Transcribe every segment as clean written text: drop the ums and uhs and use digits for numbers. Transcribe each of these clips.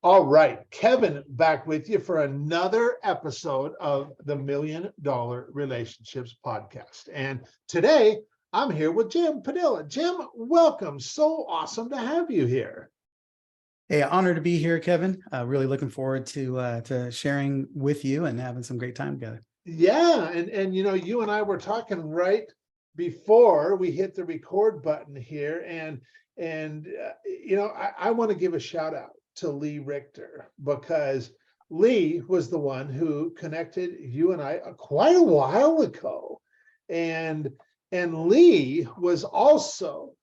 All right, Kevin, back with you for another episode of the $1 Million Relationships Podcast. And today I'm here with Jim Padilla. Jim, welcome. So awesome to have you here. Hey, honored to be here, Kevin. Really looking forward to sharing with you and having some great time together. Yeah, and you and I were talking right before we hit the record button here, and I want to give a shout out to Lee Richter, because Lee was the one who connected you and I quite a while ago, and Lee was also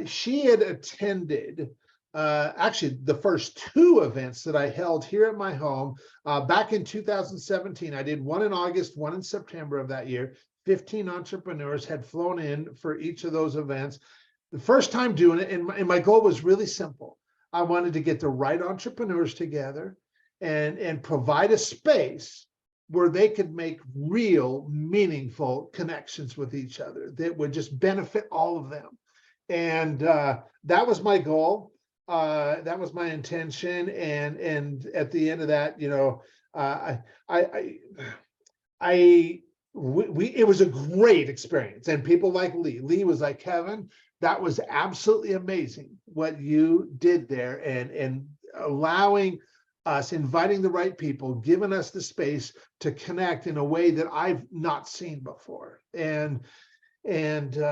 she had attended actually the first two events that I held here at my home back in 2017. I did one in August, one in September of that year. 15 entrepreneurs had flown in for each of those events. The first time doing it, and my goal was really simple. I wanted to get the right entrepreneurs together and provide a space where they could make real, meaningful connections with each other that would just benefit all of them. And that was my goal. That was my intention. And at the end of that, it was a great experience. And people like Lee was like, Kevin, that was absolutely amazing what you did there, and allowing us, inviting the right people, giving us the space to connect in a way that I've not seen before. And you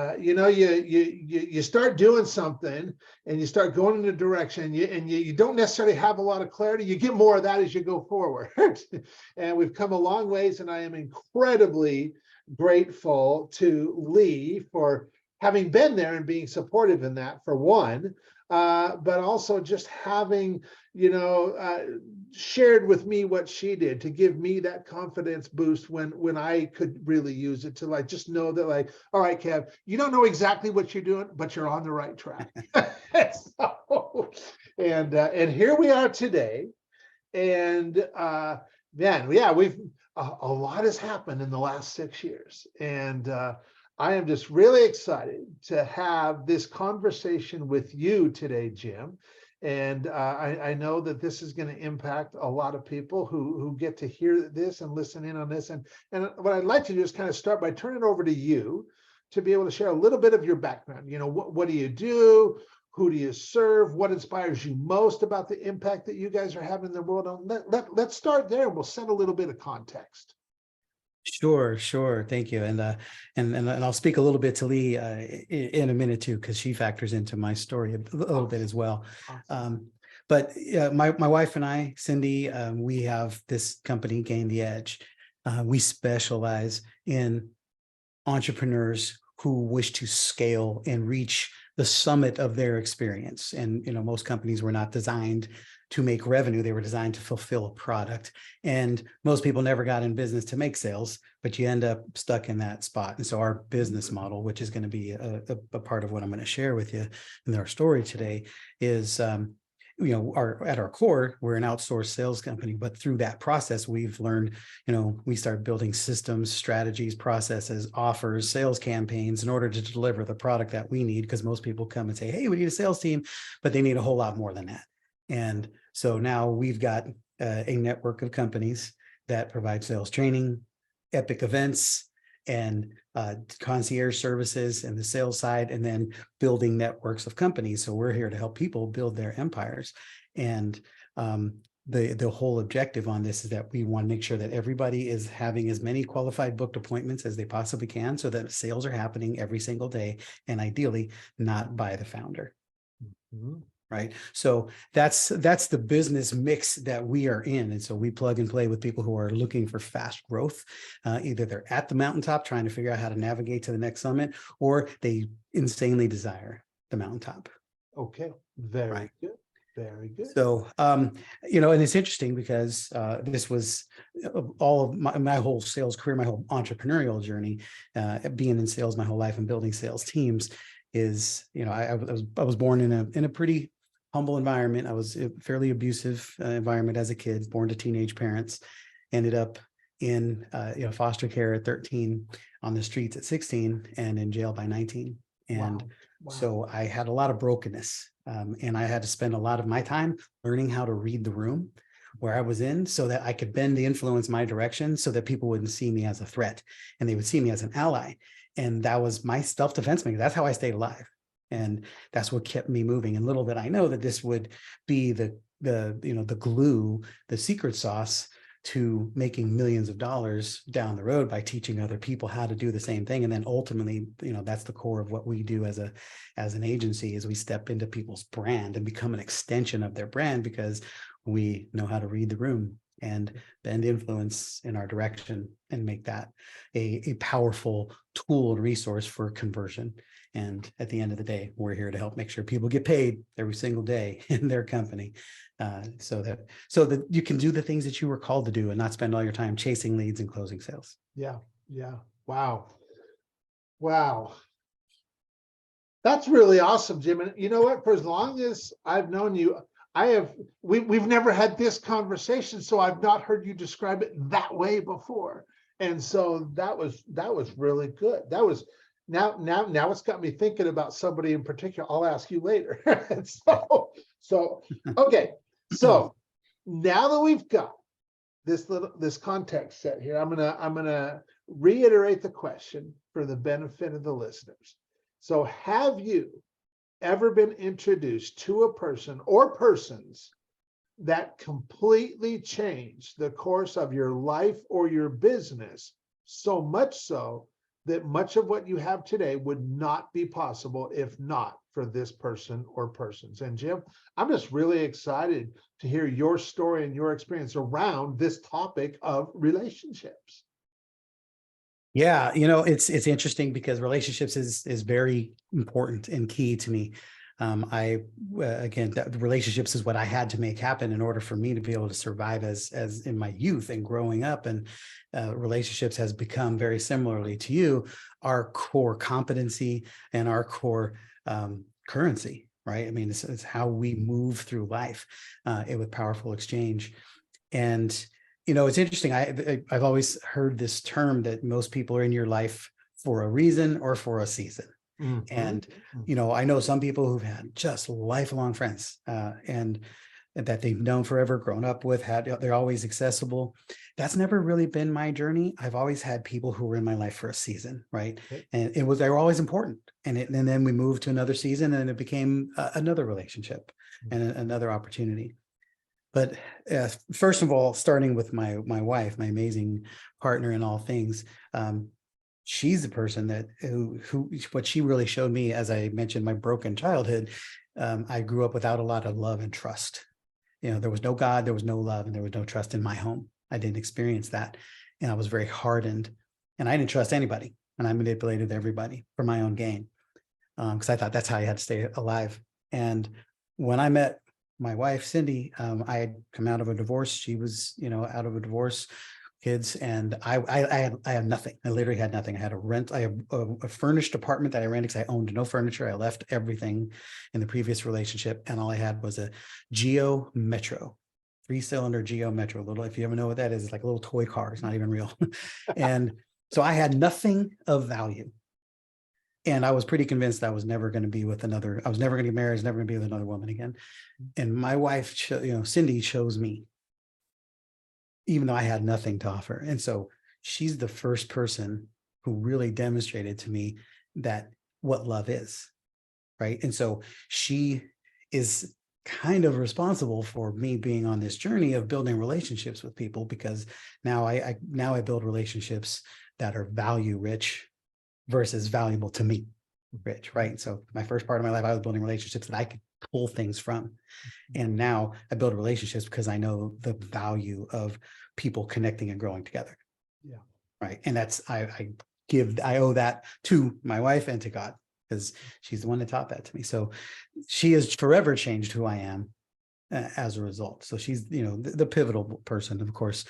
start doing something and you start going in a direction, and you don't necessarily have a lot of clarity. You get more of that as you go forward. And we've come a long ways, and I am incredibly grateful to Lee for having been there and being supportive in that, for one, but also just having, shared with me what she did to give me that confidence boost when I could really use it, to just know that, all right, Kev, you don't know exactly what you're doing, but you're on the right track. And here we are today. And we've a lot has happened in the last 6 years. And I am just really excited to have this conversation with you today, Jim. And I know that this is going to impact a lot of people who get to hear this and listen in on this. And what I'd like to do is kind of start by turning it over to you to be able to share a little bit of your background. What do you do? Who do you serve? What inspires you most about the impact that you guys are having in the world? Let's start there. We'll set a little bit of context. Sure. Thank you. And I'll speak a little bit to Lee in a minute too, because she factors into my story a little bit as well. Awesome. But my wife and I, Cindy, we have this company, Gain the Edge. We specialize in entrepreneurs who wish to scale and reach the summit of their experience. And most companies were not designed to make revenue. They were designed to fulfill a product. And most people never got in business to make sales, but you end up stuck in that spot. And so our business model, which is going to be a part of what I'm going to share with you in our story today, is at our core, we're an outsourced sales company, but through that process, we've learned, we start building systems, strategies, processes, offers, sales campaigns in order to deliver the product that we need. Because most people come and say, hey, we need a sales team, but they need a whole lot more than that. And so now we've got a network of companies that provide sales training, epic events, and concierge services and the sales side, and then building networks of companies. So we're here to help people build their empires. And the whole objective on this is that we want to make sure that everybody is having as many qualified booked appointments as they possibly can, so that sales are happening every single day, and ideally not by the founder. Mm-hmm. Right. So that's the business mix that we are in. And so we plug and play with people who are looking for fast growth. Either they're at the mountaintop trying to figure out how to navigate to the next summit, or they insanely desire the mountaintop. Okay. Very good. Very good. So, and it's interesting because this was all of my whole sales career, my whole entrepreneurial journey, being in sales my whole life and building sales teams is, I was born in a pretty humble environment. I was a fairly abusive environment as a kid, born to teenage parents, ended up in foster care at 13, on the streets at 16, and in jail by 19. And wow. So I had a lot of brokenness And I had to spend a lot of my time learning how to read the room where I was in so that I could bend the influence my direction so that people wouldn't see me as a threat and they would see me as an ally. And that was my self-defense mechanism. That's how I stayed alive. And that's what kept me moving. And little did I know that this would be the glue, the secret sauce to making millions of dollars down the road by teaching other people how to do the same thing. And then ultimately, that's the core of what we do as an agency, is we step into people's brand and become an extension of their brand because we know how to read the room and bend influence in our direction and make that a powerful tool and resource for conversion. And at the end of the day, we're here to help make sure people get paid every single day in their company, so that you can do the things that you were called to do and not spend all your time chasing leads and closing sales. Yeah. Wow. That's really awesome, Jim. And you know what? For as long as I've known you, we've never had this conversation, so I've not heard you describe it that way before. And so that was really good. That was now it's got me thinking about somebody in particular. I'll ask you later. so okay. So now that we've got this context set here, I'm gonna reiterate the question for the benefit of the listeners. So have you ever been introduced to a person or persons that completely changed the course of your life or your business, so much so that much of what you have today would not be possible if not for this person or persons? And Jim, I'm just really excited to hear your story and your experience around this topic of relationships. Yeah, it's interesting because relationships is very important and key to me. Again, the relationships is what I had to make happen in order for me to be able to survive as in my youth and growing up. And relationships has become, very similarly to you, our core competency and our core currency, right? I mean, it's how we move through life with powerful exchange. And it's interesting. I've always heard this term that most people are in your life for a reason or for a season. Mm-hmm. And, I know some people who've had just lifelong friends and that they've known forever, grown up with, they're always accessible. That's never really been my journey. I've always had people who were in my life for a season, right? Okay. And they were always important. And then we moved to another season and it became another relationship and another opportunity. But first of all, starting with my wife, my amazing partner in all things, she's the person that who what she really showed me, as I mentioned, my broken childhood. I grew up without a lot of love and trust. There was no God, there was no love, and there was no trust in my home. I didn't experience that, and I was very hardened, and I didn't trust anybody, and I manipulated everybody for my own gain, because I thought that's how you had to stay alive. And when I met my wife, Cindy, I had come out of a divorce. She was, out of a divorce, kids, and I had nothing. I literally had nothing. I had a furnished apartment that I rented because I owned no furniture. I left everything in the previous relationship, and all I had was a Geo Metro, 3-cylinder Geo Metro. Little, if you ever know what that is, it's like a little toy car. It's not even real. And so I had nothing of value. And I was pretty convinced I was never going to be with another. I was never going to get married. I was never going to be with another woman again. And my wife, Cindy, chose me, even though I had nothing to offer. And so she's the first person who really demonstrated to me that what love is, right? And so she is kind of responsible for me being on this journey of building relationships with people, because now I build relationships that are value rich versus valuable to me rich, right? So my first part of my life, I was building relationships that I could pull things from. And now I build relationships because I know the value of people connecting and growing together. Yeah. Right. And that's, I owe that to my wife and to God, because she's the one that taught that to me. So she has forever changed who I am as a result. So she's, the pivotal person. Of course,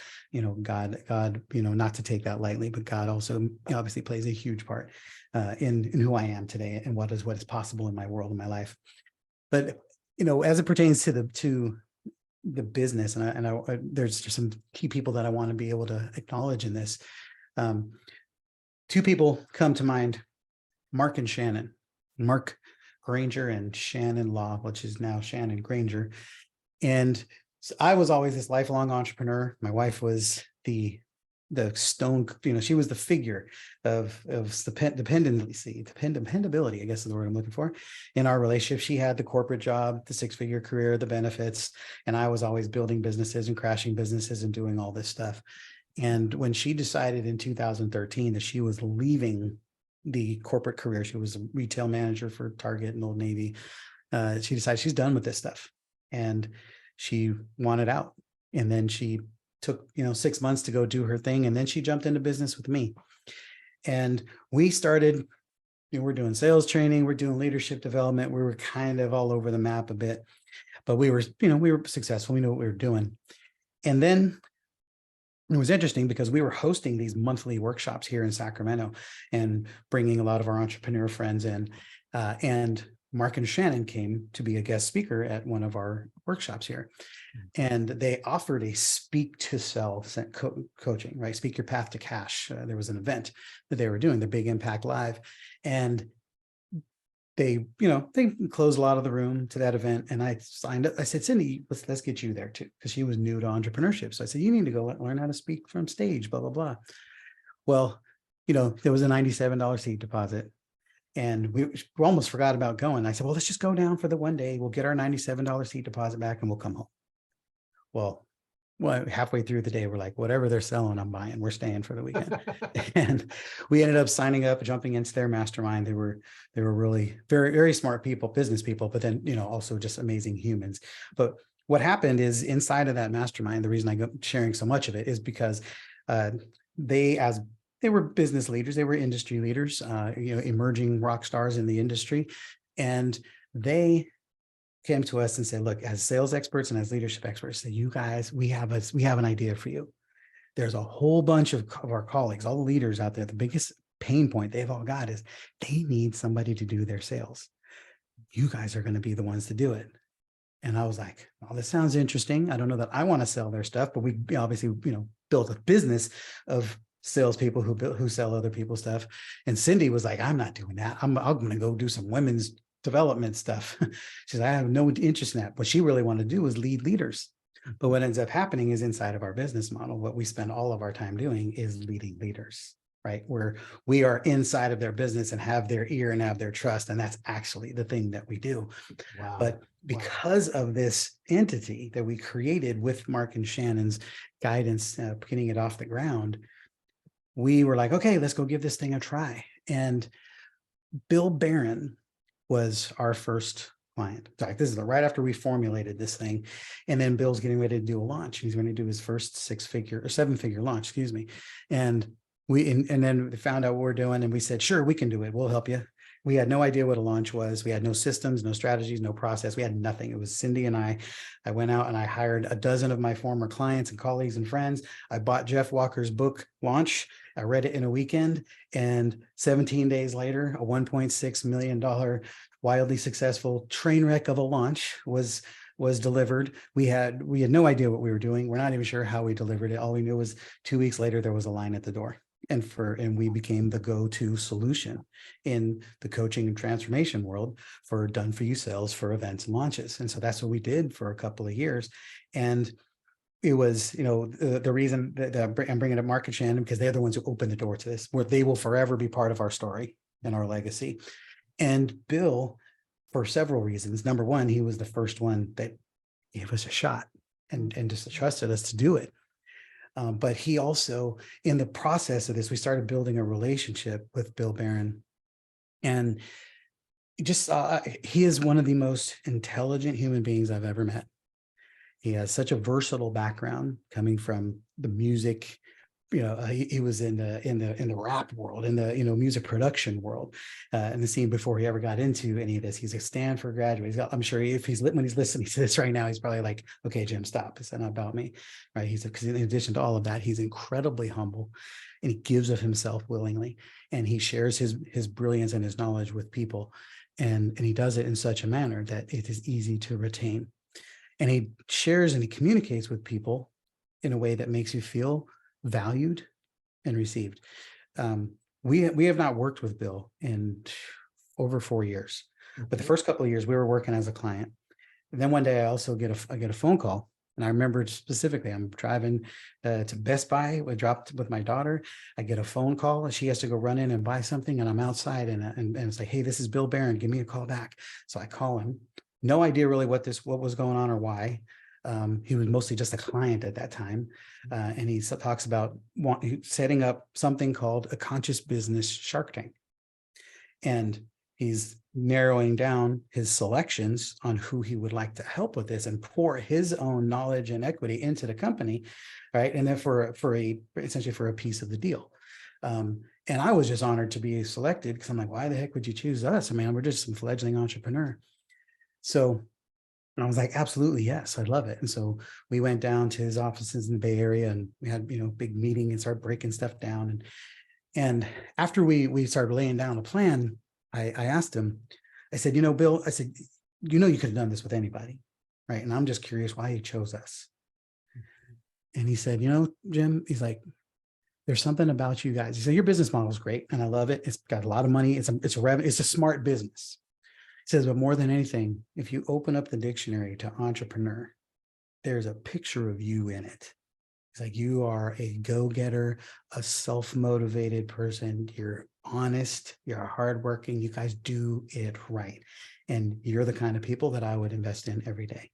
God, not to take that lightly, but God also obviously plays a huge part in who I am today and what is possible in my world, in my life. But, as it pertains to the business, and there's just some key people that I want to be able to acknowledge in this. Two people come to mind, Mark and Shannon. Mark Granger and Shannon Law, which is now Shannon Granger. And so I was always this lifelong entrepreneur. My wife was the stone, she was the figure of dependability, I guess is the word I'm looking for, in our relationship. She had the corporate job, the 6-figure career, the benefits, and I was always building businesses and crashing businesses and doing all this stuff. And when she decided in 2013 that she was leaving the corporate career, she was a retail manager for Target and Old Navy. She decided she's done with this stuff and she wanted out. And then she took 6 months to go do her thing, and then she jumped into business with me. And we started, we're doing sales training, we're doing leadership development, we were kind of all over the map a bit, but we were successful, we knew what we were doing. And then it was interesting because we were hosting these monthly workshops here in Sacramento and bringing a lot of our entrepreneur friends in, and Mark and Shannon came to be a guest speaker at one of our workshops here. And they offered a speak to sell coaching, right? Speak your path to cash. There was an event that they were doing, the Big Impact Live. And they closed a lot of the room to that event. And I signed up. I said, Cindy, let's get you there too, because she was new to entrepreneurship. So I said, you need to go learn how to speak from stage, blah, blah, blah. Well, there was a $97 seat deposit. And we almost forgot about going. I said, well, let's just go down for the one day. We'll get our $97 seat deposit back and we'll come home. Well, halfway through the day, we're like, whatever they're selling, I'm buying. We're staying for the weekend. And we ended up signing up, jumping into their mastermind. They were really very, very smart people, business people, but then, also just amazing humans. But what happened is inside of that mastermind, the reason I'm sharing so much of it is because they were business leaders, they were industry leaders, emerging rock stars in the industry. And they came to us and said, look, as sales experts and as leadership experts, say, you guys, we have an idea for you. There's a whole bunch of our colleagues, all the leaders out there. The biggest pain point they've all got is they need somebody to do their sales. You guys are going to be the ones to do it. And I was like, well, this sounds interesting. I don't know that I want to sell their stuff, but we obviously, built a business of salespeople who sell other people's stuff. And Cindy was like, I'm not doing that. I'm going to go do some women's development stuff. She said, I have no interest in that. What she really wanted to do was lead leaders. But what ends up happening is inside of our business model, what we spend all of our time doing is leading leaders, right? Where we are inside of their business and have their ear and have their trust. And that's actually the thing that we do. Wow. But because of this entity that we created with Mark and Shannon's guidance, getting it off the ground, we were like, okay, let's go give this thing a try. And Bill Barron was our first client. In fact, this is right after we formulated this thing. And then Bill's getting ready to do a launch. He's going to do his first 7-figure launch, And then they found out what we're doing. And we said, sure, we can do it. We'll help you. We had no idea what a launch was. We had no systems, no strategies, no process. We had nothing. It was Cindy and I. I went out and I hired a dozen of my former clients and colleagues and friends. I bought Jeff Walker's book, Launch. I read it in a weekend. And 17 days later, a $1.6 million wildly successful train wreck of a launch was delivered. We had no idea what we were doing. We're not even sure how we delivered it. All we knew was 2 weeks later, there was a line at the door. And we became the go-to solution in the coaching and transformation world for done for you sales for events and launches. And so that's what we did for a couple of years. And it was, the reason that I'm bringing up Mark and Shannon, because they're the ones who opened the door to this, where they will forever be part of our story and our legacy. And Bill, for several reasons. Number one, he was the first one that gave us a shot and just trusted us to do it. But he also, in the process of this, we started building a relationship with Bill Barron. And just he is one of the most intelligent human beings I've ever met. He has such a versatile background coming from the music. He was in the rap world, in the music production world, in the scene before he ever got into any of this. He's a Stanford graduate. I'm sure when he's listening to this right now, he's probably like, "Okay, Jim, stop. It's not about me," right? Because in addition to all of that, he's incredibly humble, and he gives of himself willingly, and he shares his brilliance and his knowledge with people, and he does it in such a manner that it is easy to retain, and he shares and he communicates with people in a way that makes you feel valued and received. We have not worked with Bill in over 4 years. But the first couple of years we were working as a client. And then one day I get a phone call. And I remember specifically, I'm driving to Best Buy. We dropped with my daughter. I get a phone call and she has to go run in and buy something. And I'm outside and it's like, hey, this is Bill Barron. Give me a call back. So I call him. No idea really what was going on or why. He was mostly just a client at that time. And he talks about setting up something called a conscious business Shark Tank. And he's narrowing down his selections on who he would like to help with this and pour his own knowledge and equity into the company, right? And then essentially for a piece of the deal. And I was just honored to be selected because I'm like, why the heck would you choose us? I mean, we're just some fledgling entrepreneur. So I was like, absolutely, yes, I'd love it. And so we went down to his offices in the Bay Area and we had, big meeting and started breaking stuff down. And after we started laying down a plan, I asked him, I said, Bill, I said, you could have done this with anybody, right? And I'm just curious why you chose us. And he said, Jim, he's like, there's something about you guys. He said, your business model is great and I love it. It's got a lot of money. It's a smart business. He says, but more than anything, if you open up the dictionary to entrepreneur, there's a picture of you in it. It's like you are a go-getter, a self-motivated person. You're honest, you're hardworking, you guys do it right. And you're the kind of people that I would invest in every day.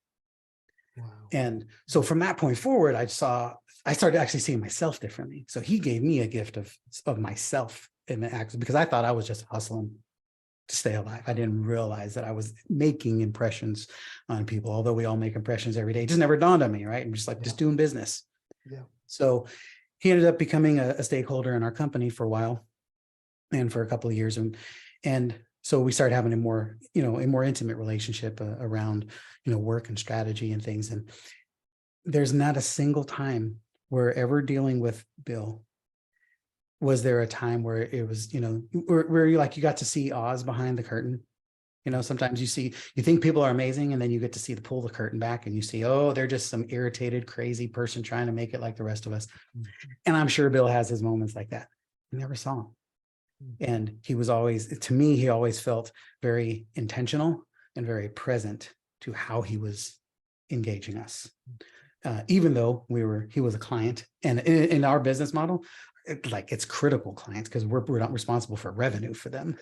Wow. And so from that point forward, I started actually seeing myself differently. So he gave me a gift of myself in the act because I thought I was just hustling to stay alive. I didn't realize that I was making impressions on people, although we all make impressions every day. It just never dawned on me, right? I'm just like, just doing business. Yeah. So he ended up becoming a stakeholder in our company for a while and for a couple of years. And so we started having a more intimate relationship around, work and strategy and things. And there's not a single time where ever dealing with Bill was there a time where it was, where you got to see Oz behind the curtain. Sometimes you think people are amazing and then you get to pull the curtain back and you see, oh, they're just some irritated, crazy person trying to make it like the rest of us. And I'm sure Bill has his moments like that. I never saw him. And he always felt very intentional and very present to how he was engaging us. Even though he was a client, and in our business model, it's critical clients because we're not responsible for revenue for them,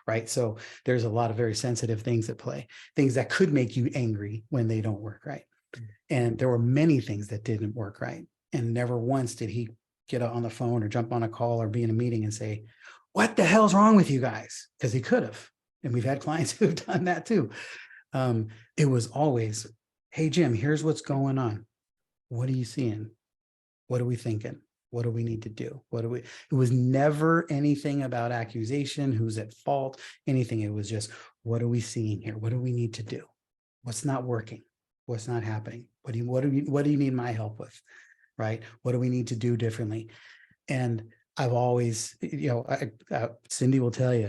right? So there's a lot of very sensitive things at play, things that could make you angry when they don't work right. And there were many things that didn't work right. And never once did he get on the phone or jump on a call or be in a meeting and say, what the hell's wrong with you guys? Because he could have. And we've had clients who've done that too. It was always, hey, Jim, here's what's going on. What are you seeing? What are we thinking? What do we need to do? It was never anything about accusation, who's at fault, anything. It was just, what are we seeing here? What do we need to do? What's not working? What's not happening? What do you need my help with? Right? What do we need to do differently? And I've always, Cindy will tell you,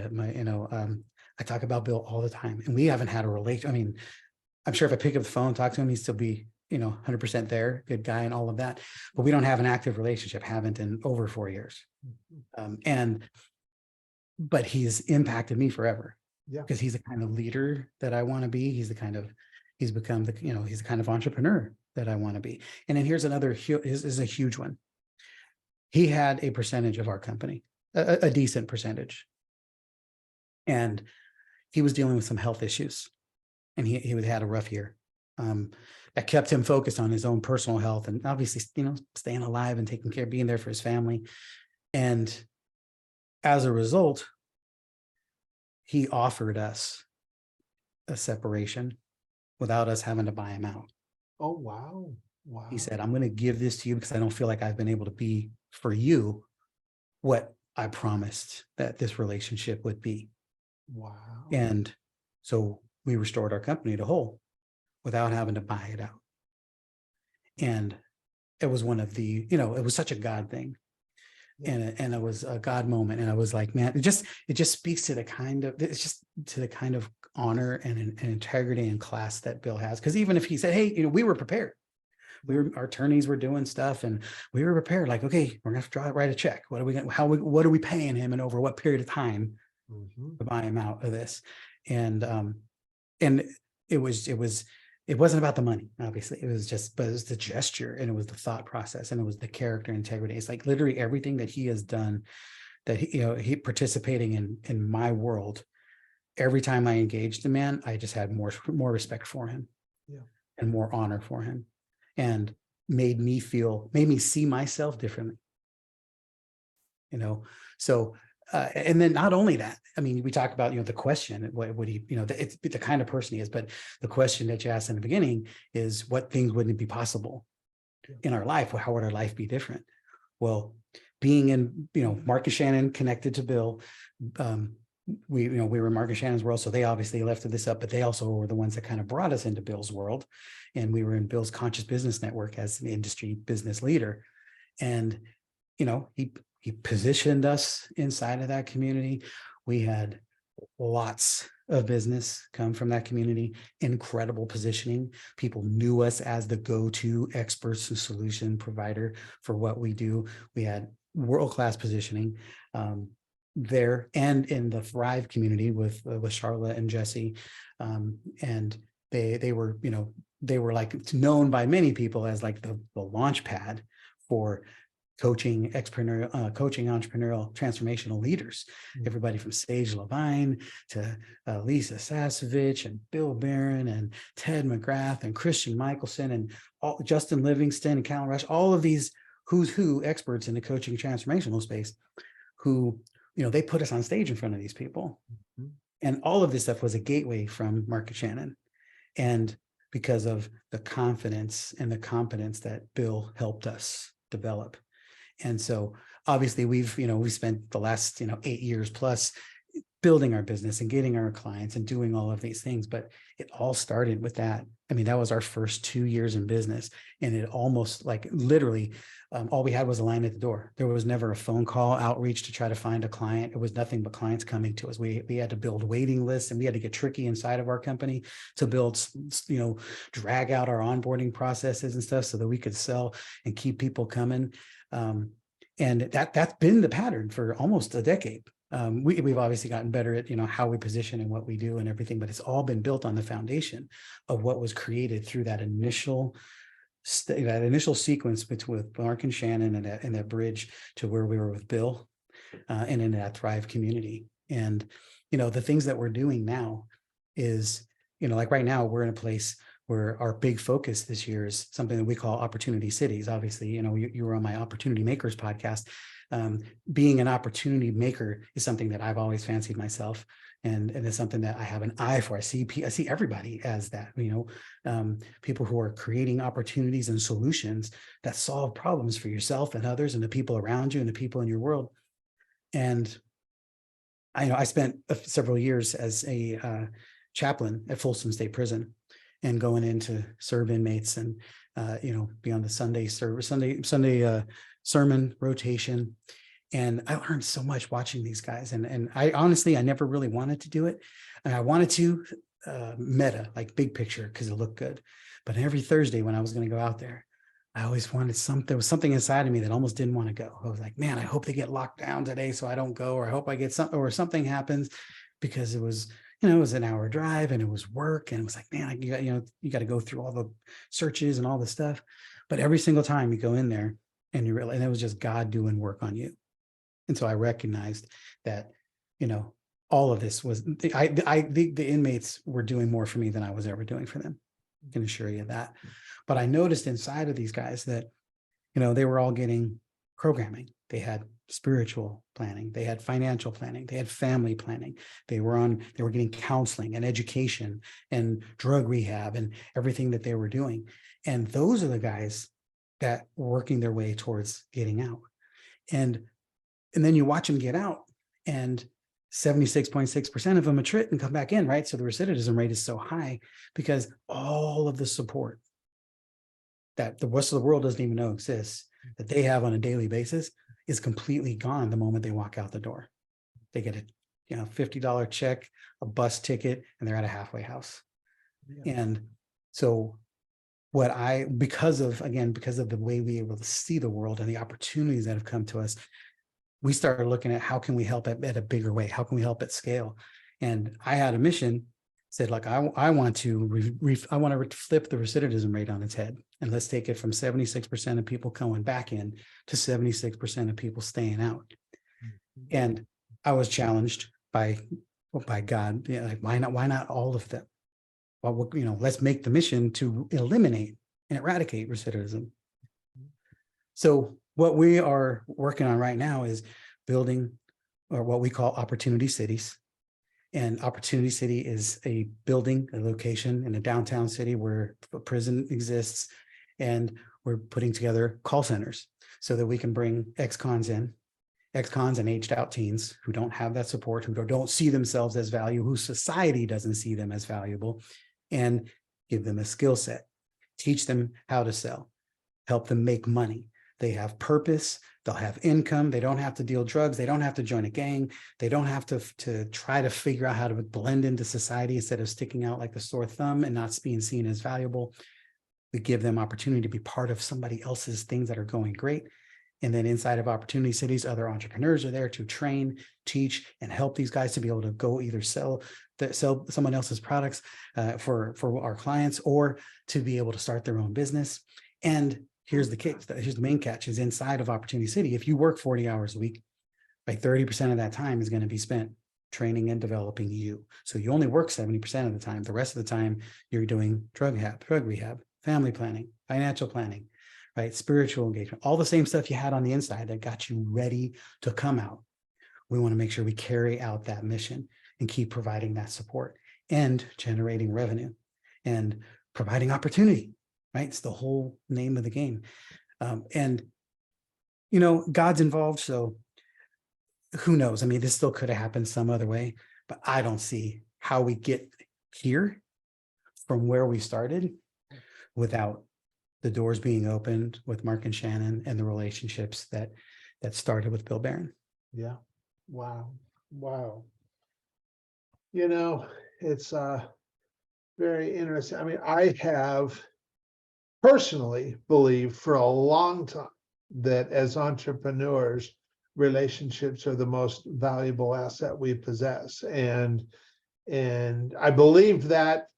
I talk about Bill all the time and we haven't had a relation. I mean, I'm sure if I pick up the phone, talk to him, he'd still be 100% there, good guy and all of that, but we don't have an active relationship, haven't in over 4 years. But he's impacted me forever because he's the kind of leader that I want to be. He's become he's the kind of entrepreneur that I want to be. And then here's another, is a huge one. He had a percentage of our company, a decent percentage. And he was dealing with some health issues and he had a rough year. That kept him focused on his own personal health and obviously, staying alive and taking care, being there for his family. And as a result, he offered us a separation without us having to buy him out. Oh, wow. Wow. He said, I'm going to give this to you because I don't feel like I've been able to be for you what I promised that this relationship would be. Wow. And so we restored our company to whole without having to buy it out. And it was one of the, it was such a God thing. Yeah. And it was a God moment. And I was like, man, it just speaks to the kind of honor and integrity and class that Bill has. Because even if he said, hey, we were prepared. Our attorneys were doing stuff and we were prepared. Like, okay, we're gonna have to write a check. What are we paying him and over what period of time to buy him out of this? And it wasn't about the money, obviously. It was just, but it was the gesture, and it was the thought process, and it was the character integrity. It's like literally everything that he has done, that he participating in my world. Every time I engaged the man, I just had more respect for him, and more honor for him, and made me see myself differently. So and then not only that, I mean, we talk about, the question, what would he, it's the kind of person he is, but the question that you asked in the beginning is, what things wouldn't be possible in our life? How would our life be different? Well, being in, Mark and Shannon connected to Bill, we were in Mark and Shannon's world, so they obviously lifted this up, but they also were the ones that kind of brought us into Bill's world, and we were in Bill's Conscious Business Network as an industry business leader, and he positioned us inside of that community. We had lots of business come from that community, incredible positioning. People knew us as the go-to experts and solution provider for what we do. We had world-class positioning there, and in the Thrive community with Charlotte and Jesse. And they were, they were like known by many people as like the launch pad for coaching entrepreneurial transformational leaders. Everybody from Sage Levine to Lisa Sasevich and Bill Barron and Ted McGrath and Christian Michelson and Justin Livingston and Callan Rush, all of these who's who experts in the coaching transformational space, who, they put us on stage in front of these people. And all of this stuff was a gateway from Mark and Shannon. And because of the confidence and the competence that Bill helped us develop. And so obviously we spent the last, 8 years plus building our business and getting our clients and doing all of these things. But it all started with that. I mean, that was our first 2 years in business. And it almost like literally all we had was a line at the door. There was never a phone call outreach to try to find a client. It was nothing but clients coming to us. We had to build waiting lists, and we had to get tricky inside of our company to build, drag out our onboarding processes and stuff so that we could sell and keep people coming. And that's been the pattern for almost a decade. We've obviously gotten better at, how we position and what we do and everything, but it's all been built on the foundation of what was created through that initial sequence with Mark and Shannon and that bridge to where we were with Bill and in that Thrive community. And, the things that we're doing now is, like right now we're in a place where our big focus this year is something that we call opportunity cities. Obviously, you were on my Opportunity Makers podcast. Being an opportunity maker is something that I've always fancied myself. And it's something that I have an eye for. I see everybody as that, people who are creating opportunities and solutions that solve problems for yourself and others and the people around you and the people in your world. And I spent several years as a chaplain at Folsom State Prison, and going in to serve inmates and, be on the Sunday sermon rotation. And I learned so much watching these guys. And I honestly, I never really wanted to do it. And I wanted to meta, like big picture, because it looked good. But every Thursday when I was going to go out there, I always wanted there was something inside of me that almost didn't want to go. I was like, man, I hope they get locked down today so I don't go, or I hope I get something, or something happens, because it was, it was an hour drive and it was work. And it was like, man, you got to go through all the searches and all the stuff. But every single time you go in there and you realize, and it was just God doing work on you. And so I recognized that, all of this was, the inmates were doing more for me than I was ever doing for them. I can assure you that. But I noticed inside of these guys that, they were all getting programming. They had spiritual planning, they had financial planning, they had family planning. They were getting counseling and education and drug rehab and everything that they were doing. And those are the guys that were working their way towards getting out. And then you watch them get out, and 76.6% of them attrit and come back in, right? So the recidivism rate is so high because all of the support that the rest of the world doesn't even know exists, that they have on a daily basis, is completely gone the moment they walk out the door. They get a $50 check, a bus ticket, and they're at a halfway house. Yeah. And so because of the way we were able to see the world and the opportunities that have come to us, we started looking at how can we help at a bigger way? How can we help at scale? And I had a mission, said like, I want to flip the recidivism rate on its head. And let's take it from 76% of people going back in to 76% of people staying out. And I was challenged by God, like, why not all of them? Well, let's make the mission to eliminate and eradicate recidivism. So what we are working on right now is building, or what we call opportunity cities. And Opportunity City is a building, a location in a downtown city where a prison exists. And we're putting together call centers so that we can bring ex-cons and aged out teens who don't have that support, who don't see themselves as value, whose society doesn't see them as valuable, and give them a skill set, teach them how to sell, help them make money. They have purpose, they'll have income, they don't have to deal drugs, they don't have to join a gang, they don't have to try to figure out how to blend into society instead of sticking out like a sore thumb and not being seen as valuable. We give them opportunity to be part of somebody else's things that are going great. And then inside of Opportunity Cities, other entrepreneurs are there to train, teach, and help these guys to be able to go either sell someone else's products for our clients, or to be able to start their own business. And here's the main catch is inside of Opportunity City. If you work 40 hours a week, like 30% of that time is going to be spent training and developing you. So you only work 70% of the time. The rest of the time you're doing drug rehab, family planning, financial planning, right? Spiritual engagement, all the same stuff you had on the inside that got you ready to come out. We want to make sure we carry out that mission and keep providing that support and generating revenue and providing opportunity, right? It's the whole name of the game. And God's involved. So who knows? I mean, this still could have happened some other way, but I don't see how we get here from where we started without the doors being opened with Mark and Shannon and the relationships that started with Bill Barron. Yeah. Wow. It's very interesting. I mean, I have personally believed for a long time that as entrepreneurs, relationships are the most valuable asset we possess. And I believed that,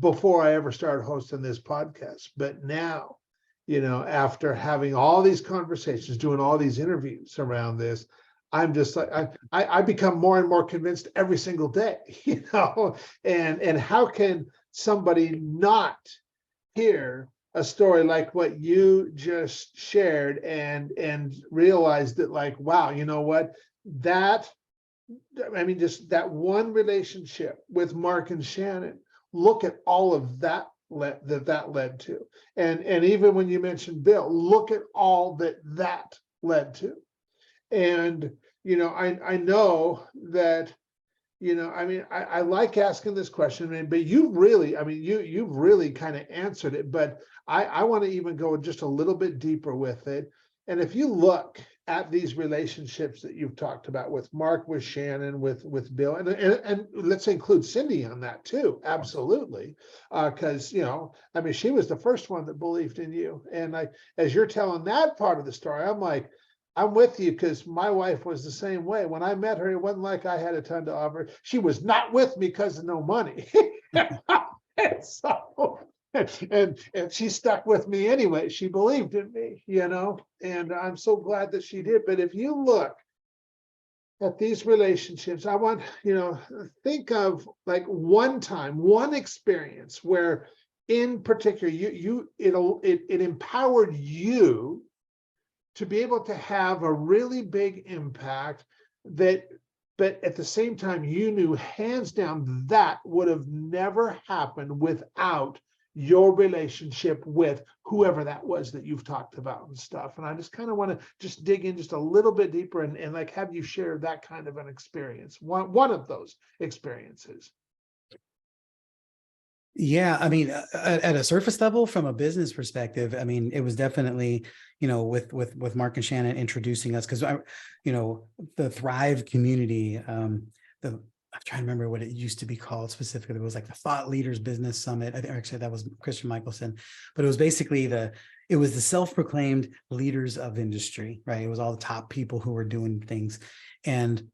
before I ever started hosting this podcast. But now, after having all these conversations, doing all these interviews around this, I'm just like, I become more and more convinced every single day, and how can somebody not hear a story like what you just shared and realize that, like, wow, you know what, just that one relationship with Mark and Shannon, look at all of that led to. And even when you mentioned Bill, look at all that led to. And, I know that, I like asking this question, but you've really kind of answered it, but I want to even go just a little bit deeper with it. And if you look at these relationships that you've talked about with Mark, with Shannon, with Bill, and let's include Cindy on that too, absolutely, because she was the first one that believed in you. And as you're telling that part of the story, I'm like, I'm with you, because my wife was the same way. When I met her, it wasn't like I had a ton to offer. She was not with me because of no money. And she stuck with me anyway. She believed in me, and I'm so glad that she did. But if you look at these relationships, I want, think of like one experience where in particular it empowered you to be able to have a really big impact but at the same time, you knew hands down that would have never happened without your relationship with whoever that was that you've talked about and stuff. And I just kind of want to just dig in just a little bit deeper and like have you share that kind of an experience, one of those experiences. Yeah, I mean, at a surface level, from a business perspective, I mean, it was definitely, with Mark and Shannon introducing us, because the Thrive community, I'm trying to remember what it used to be called specifically. It was like the Thought Leaders Business Summit. I think actually that was Christian Michelson, but it was basically the self-proclaimed leaders of industry, right? It was all the top people who were doing things, and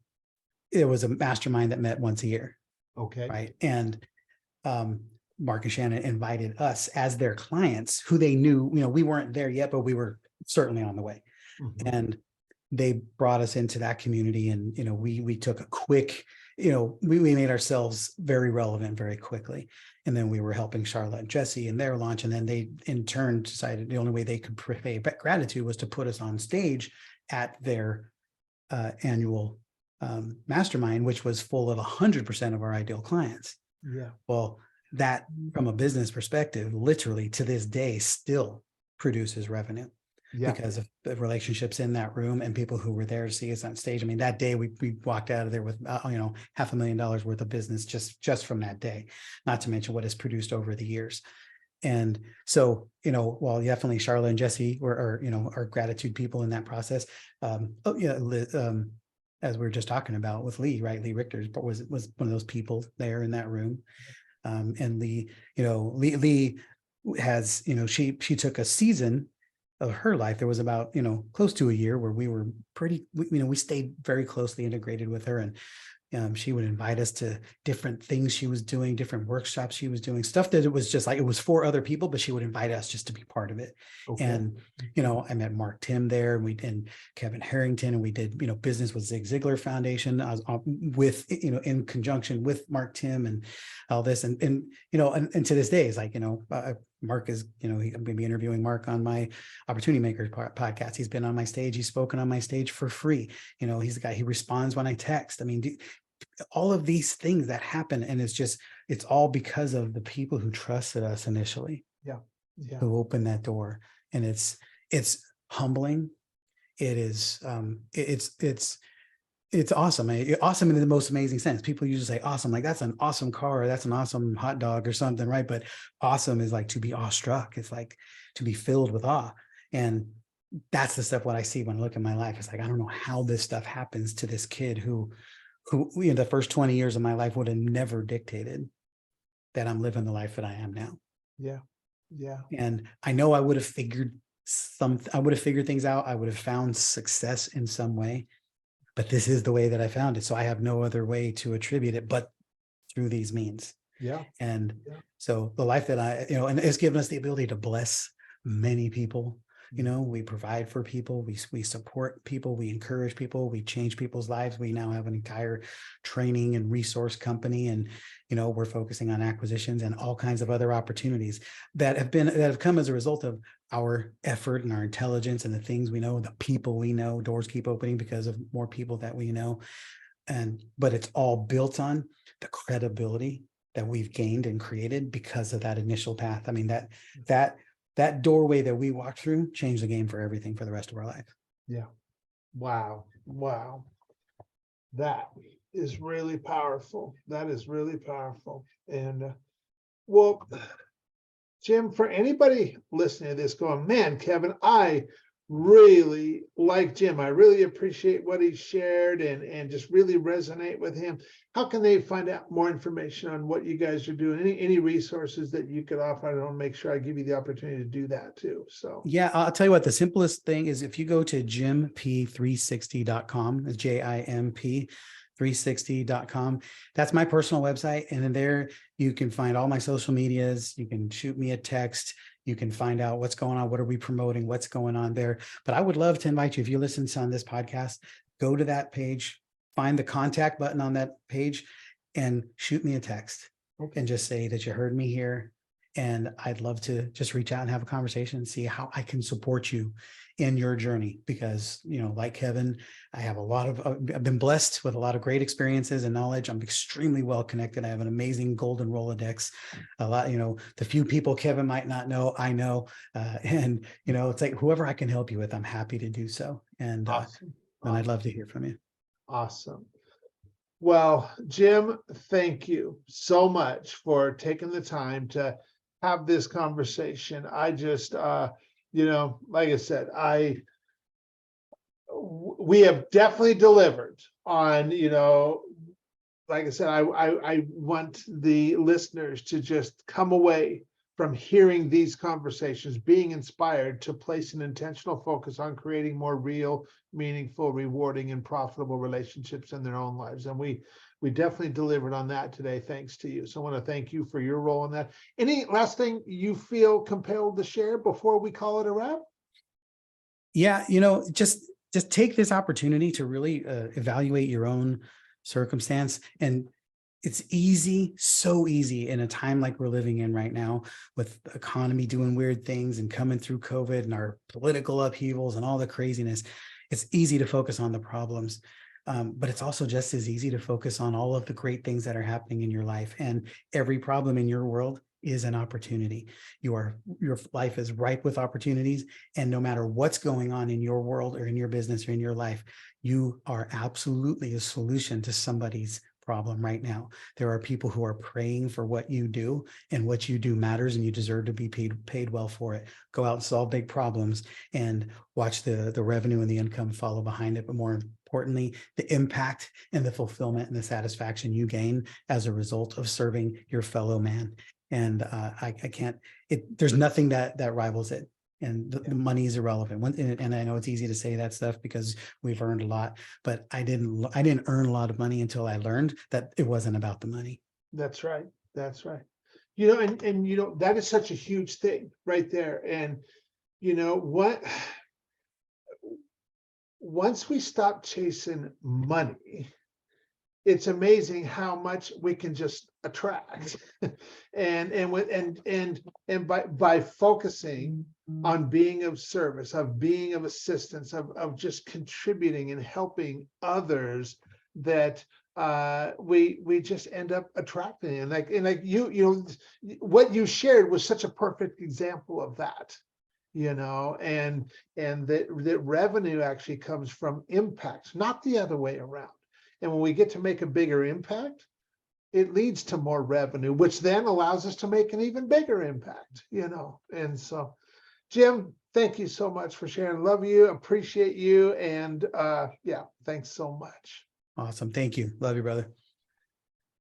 it was a mastermind that met once a year. Okay. Right. And Mark and Shannon invited us as their clients who they knew, we weren't there yet, but we were certainly on the way. Mhm. And they brought us into that community. And, we took a quick, we made ourselves very relevant very quickly. And then we were helping Charlotte and Jesse in their launch. And then they in turn decided the only way they could pay gratitude was to put us on stage at their annual mastermind, which was full of 100% of our ideal clients. Yeah. Well, that from a business perspective, literally to this day still produces revenue. Yeah. Because of the relationships in that room and people who were there to see us on stage. I mean, that day we walked out of there with $500,000 worth of business just from that day, not to mention what is produced over the years. And so, while definitely Charlotte and Jesse are gratitude people in that process. As we were just talking about with Lee, right? Lee Richter was one of those people there in that room. And Lee, Lee has, she took a season of her life. There was about, close to a year where we were we stayed very closely integrated with her. And she would invite us to different things she was doing, different workshops she was doing, stuff that it was just like, it was for other people, but she would invite us just to be part of it. Okay. And, I met Mark Tim there and Kevin Harrington, and we did, business with Zig Ziglar Foundation. I was with, in conjunction with Mark Tim and all this. And to this day, it's like, Mark is, I'm going to be interviewing Mark on my Opportunity Makers podcast. He's been on my stage. He's spoken on my stage for free. He's the guy, he responds when I text. I mean, all of these things that happen. And it's all because of the people who trusted us initially. Yeah. Who opened that door. And it's humbling. It is, it's awesome. Awesome in the most amazing sense. People usually say awesome, like that's an awesome car, or that's an awesome hot dog or something, right? But awesome is like to be awestruck. It's like to be filled with awe. And that's the stuff what I see when I look at my life. It's like, I don't know how this stuff happens to this kid who in the first 20 years of my life would have never dictated that I'm living the life that I am now. Yeah. Yeah. And I know I would have figured things out. I would have found success in some way. But this is the way that I found it. So I have no other way to attribute it but through these means. Yeah. And so the life that and it's given us the ability to bless many people. We provide for people, we support people, we encourage people, we change people's lives. We now have an entire training and resource company, and we're focusing on acquisitions and all kinds of other opportunities that have come as a result of our effort and our intelligence and the things we know, the people we know. Doors keep opening because of more people that we know. But it's all built on the credibility that we've gained and created because of that initial path. I mean, that doorway that we walked through changed the game for everything for the rest of our life. Yeah. Wow. That is really powerful. That is really powerful. And well, Jim, for anybody listening to this going, man, Kevin, I really like Jim. I really appreciate what he shared and just really resonate with him. How can they find out more information on what you guys are doing? Any resources that you could offer? I want to make sure I give you the opportunity to do that too. So yeah, I'll tell you what, the simplest thing is if you go to jimp360.com, JIMP 360.com. That's my personal website. And then there you can find all my social medias. You can shoot me a text. You can find out what's going on. What are we promoting? What's going on there? But I would love to invite you, if you listen to on this podcast, go to that page, find the contact button on that page and shoot me a text. Okay. And just say that you heard me here. And I'd love to just reach out and have a conversation and see how I can support you in your journey. Because, like Kevin, I've been blessed with a lot of great experiences and knowledge. I'm extremely well connected. I have an amazing golden Rolodex. A lot, the few people Kevin might not know, I know. And it's like whoever I can help you with, I'm happy to do so. And, awesome. And I'd love to hear from you. Awesome. Well, Jim, thank you so much for taking the time to have this conversation. I just, like I said, we have definitely delivered on, like I said, I want the listeners to just come away from hearing these conversations, being inspired to place an intentional focus on creating more real, meaningful, rewarding, and profitable relationships in their own lives. And we definitely delivered on that today, thanks to you. So I want to thank you for your role in that. Any last thing you feel compelled to share before we call it a wrap? Yeah, just take this opportunity to really evaluate your own circumstance. And it's easy, so easy in a time like we're living in right now, with the economy doing weird things and coming through COVID and our political upheavals and all the craziness. It's easy to focus on the problems. But it's also just as easy to focus on all of the great things that are happening in your life. And every problem in your world is an opportunity. Your life is ripe with opportunities. And no matter what's going on in your world or in your business or in your life, you are absolutely a solution to somebody's problem right now. There are people who are praying for what you do, and what you do matters, and you deserve to be paid well for it. Go out and solve big problems and watch the revenue and the income follow behind it. But more importantly, the impact and the fulfillment and the satisfaction you gain as a result of serving your fellow man. And I can't, there's nothing that rivals it. And the money is irrelevant. And I know it's easy to say that stuff because we've earned a lot, but I didn't earn a lot of money until I learned that it wasn't about the money. That's right. That's right. And that is such a huge thing right there. And what, once we stop chasing money, it's amazing how much we can just attract. and by focusing on being of service, of being of assistance, of just contributing and helping others, that we just end up attracting. And like what you shared was such a perfect example of that. And that revenue actually comes from impact, not the other way around. And when we get to make a bigger impact, it leads to more revenue, which then allows us to make an even bigger impact, And so, Jim, thank you so much for sharing. Love you, appreciate you. And yeah, thanks so much. Awesome. Thank you. Love you, brother.